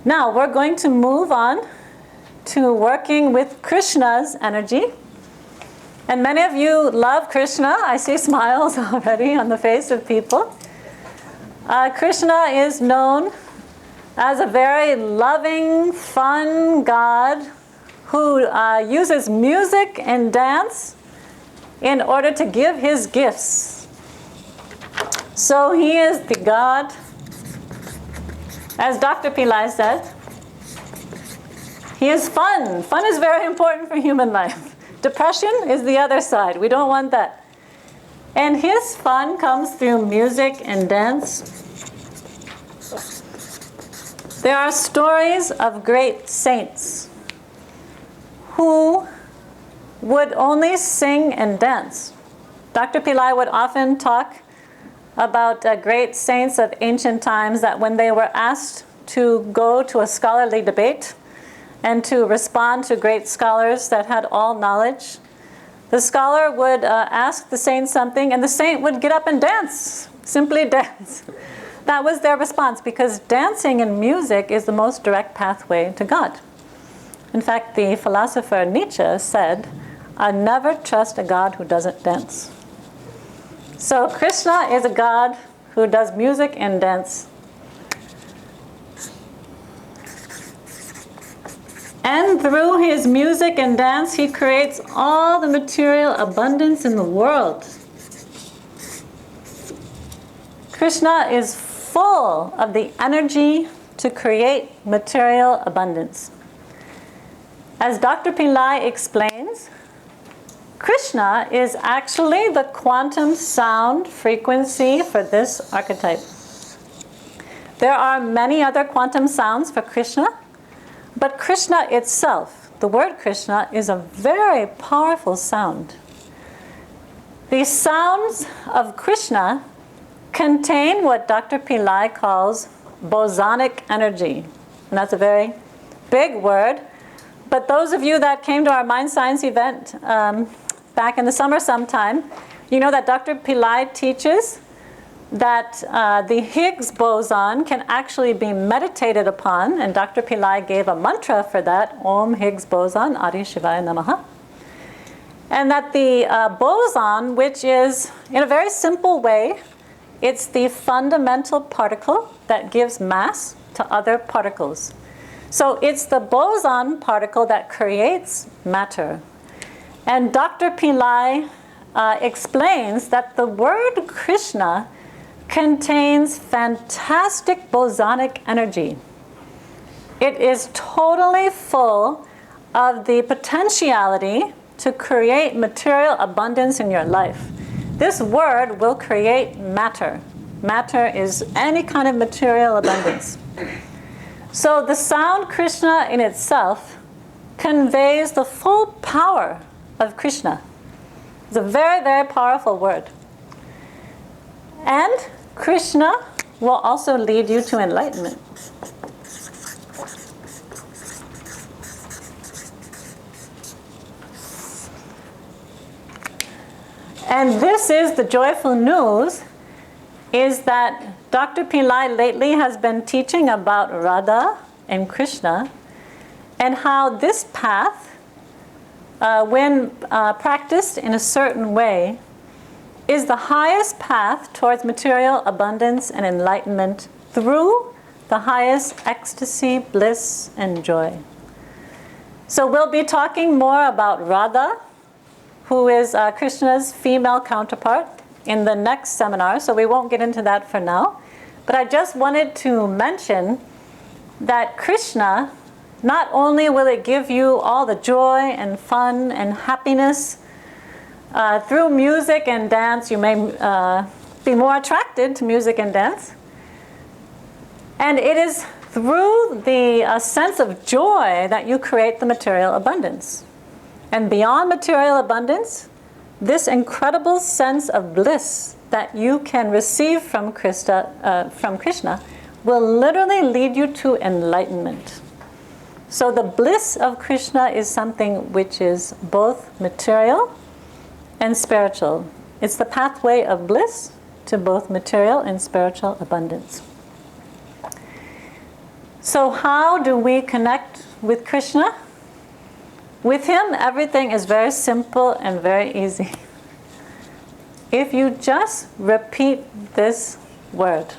Now we're going to move on to working with Krishna's energy. And many of you love Krishna. I see smiles already on the face of people. Krishna is known as a very loving, fun God who uses music and dance in order to give his gifts. So he is the God, as Dr. Pillai said, he is fun. Fun is very important for human life. Depression is the other side. We don't want that. And his fun comes through music and dance. There are stories of great saints who would only sing and dance. Dr. Pillai would often talk about great saints of ancient times that when they were asked to go to a scholarly debate and to respond to great scholars that had all knowledge, the scholar would ask the saint something and the saint would get up and dance, simply dance. That was their response, because dancing and music is the most direct pathway to God. In fact, the philosopher Nietzsche said, "I never trust a God who doesn't dance." So Krishna is a God who does music and dance. And through his music and dance, he creates all the material abundance in the world. Krishna is full of the energy to create material abundance. As Dr. Pillai explains, Krishna is actually the quantum sound frequency for this archetype. There are many other quantum sounds for Krishna, but Krishna itself, the word Krishna, is a very powerful sound. The sounds of Krishna contain what Dr. Pillai calls bosonic energy. And that's a very big word. But those of you that came to our Mind Science event back in the summer sometime, you know that Dr. Pillai teaches that the Higgs boson can actually be meditated upon, and Dr. Pillai gave a mantra for that, Om Higgs boson, Adi Shivaya Namaha. And that the boson, which is, in a very simple way, it's the fundamental particle that gives mass to other particles. So it's the boson particle that creates matter. And Dr. Pillai explains that the word Krishna contains fantastic bosonic energy. It is totally full of the potentiality to create material abundance in your life. This word will create matter. Matter is any kind of material abundance. So the sound Krishna in itself conveys the full power of Krishna. It's a very, very powerful word. And Krishna will also lead you to enlightenment. And this is the joyful news, is that Dr. Pillai lately has been teaching about Radha and Krishna, and how this path, when practiced in a certain way, is the highest path towards material abundance and enlightenment through the highest ecstasy, bliss, and joy. So we'll be talking more about Radha, who is Krishna's female counterpart, in the next seminar, so we won't get into that for now. But I just wanted to mention that Krishna, not only will it give you all the joy and fun and happiness, through music and dance, you may be more attracted to music and dance. And it is through the sense of joy that you create the material abundance. And beyond material abundance, this incredible sense of bliss that you can receive from Krishna will literally lead you to enlightenment. So the bliss of Krishna is something which is both material and spiritual. It's the pathway of bliss to both material and spiritual abundance. So how do we connect with Krishna? With him, everything is very simple and very easy. If you just repeat this word,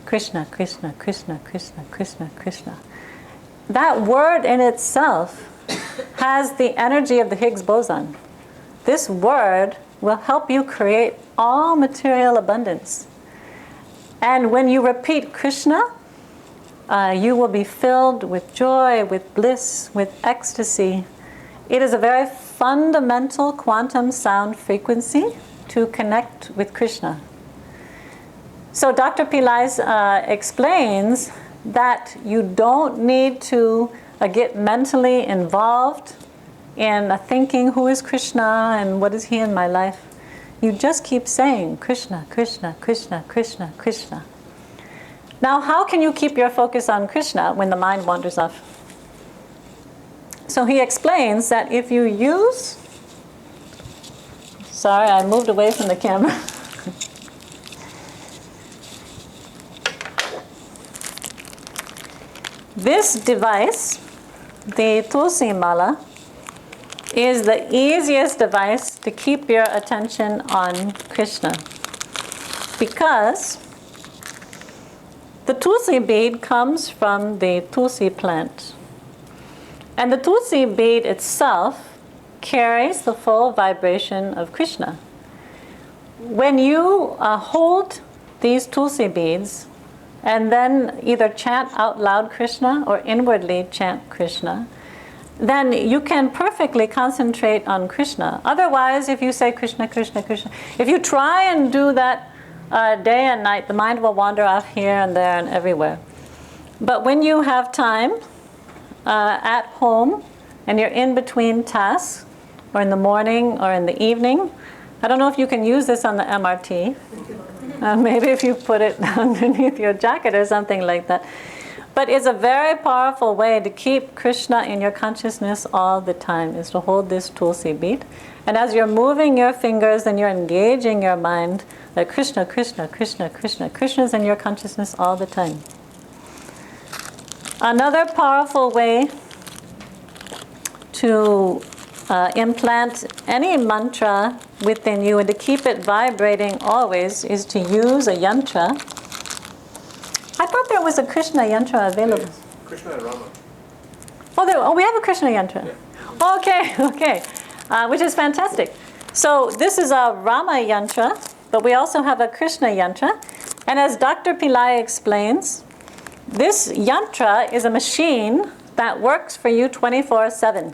Krishna, Krishna, Krishna, Krishna, Krishna, Krishna, that word in itself has the energy of the Higgs boson. This word will help you create all material abundance. And when you repeat Krishna, you will be filled with joy, with bliss, with ecstasy. It is a very fundamental quantum sound frequency to connect with Krishna. So Dr. Pillai explains that you don't need to get mentally involved in thinking, who is Krishna and what is he in my life? You just keep saying Krishna, Krishna, Krishna, Krishna, Krishna. Now, how can you keep your focus on Krishna when the mind wanders off? So he explains that if you use... Sorry, I moved away from the camera. This device, the Tulsi Mala, is the easiest device to keep your attention on Krishna, because the Tulsi bead comes from the Tulsi plant. And the Tulsi bead itself carries the full vibration of Krishna. When you hold these Tulsi beads and then either chant out loud Krishna or inwardly chant Krishna, then you can perfectly concentrate on Krishna. Otherwise, if you say Krishna, Krishna, Krishna, if you try and do that day and night, the mind will wander off here and there and everywhere. But when you have time at home and you're in between tasks, or in the morning or in the evening, I don't know if you can use this on the MRT. Maybe if you put it underneath your jacket or something like that. But it's a very powerful way to keep Krishna in your consciousness all the time, is to hold this Tulsi bead. And as you're moving your fingers and you're engaging your mind, that Krishna, Krishna, Krishna, Krishna, Krishna's in your consciousness all the time. Another powerful way to implant any mantra within you and to keep it vibrating always is to use a yantra. I thought there was a Krishna yantra available. Yes. Krishna and Rama. Oh, we have a Krishna yantra. Yeah. Okay. Which is fantastic. So this is a Rama yantra, but we also have a Krishna yantra. And as Dr. Pillai explains, this yantra is a machine that works for you 24/7.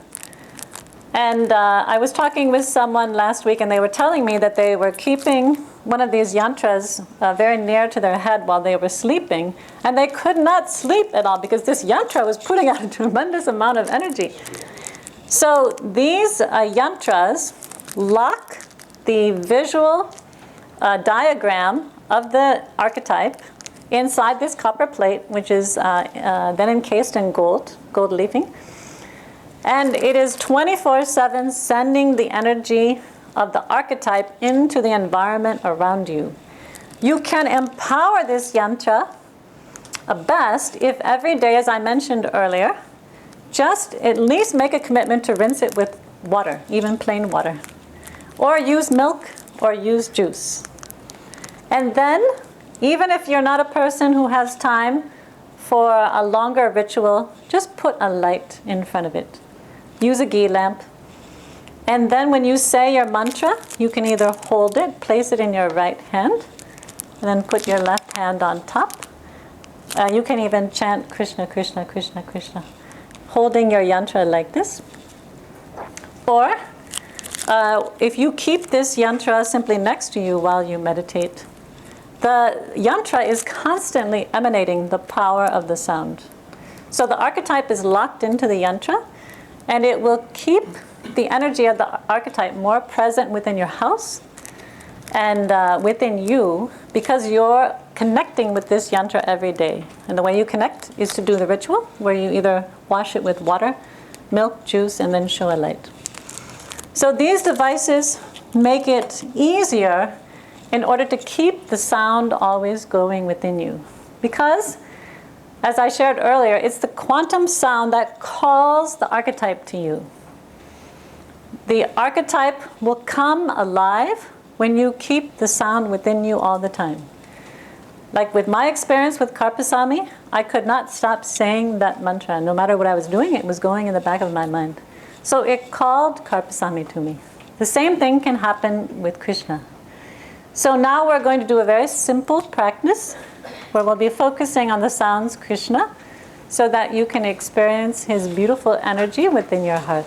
And I was talking with someone last week, and they were telling me that they were keeping one of these yantras very near to their head while they were sleeping, and they could not sleep at all because this yantra was putting out a tremendous amount of energy. So these yantras lock the visual diagram of the archetype inside this copper plate, which is then encased in gold leafing. And it is 24/7 sending the energy of the archetype into the environment around you. You can empower this yantra best if every day, as I mentioned earlier, just at least make a commitment to rinse it with water, even plain water. Or use milk or use juice. And then, even if you're not a person who has time for a longer ritual, just put a light in front of it. Use a ghee lamp. And then when you say your mantra, you can either hold it, place it in your right hand, and then put your left hand on top. You can even chant Krishna, Krishna, Krishna, Krishna, holding your yantra like this. Or if you keep this yantra simply next to you while you meditate, the yantra is constantly emanating the power of the sound. So the archetype is locked into the yantra, and it will keep the energy of the archetype more present within your house and within you, because you're connecting with this yantra every day. And the way you connect is to do the ritual, where you either wash it with water, milk, juice, and then show a light. So these devices make it easier in order to keep the sound always going within you. Because As I shared earlier, it's the quantum sound that calls the archetype to you. The archetype will come alive when you keep the sound within you all the time. Like with my experience with KARUPPASWAMY, I could not stop saying that mantra. No matter what I was doing, it was going in the back of my mind. So it called KARUPPASWAMY to me. The same thing can happen with Krishna. So now we're going to do a very simple practice where we'll be focusing on the sounds Krishna so that you can experience his beautiful energy within your heart.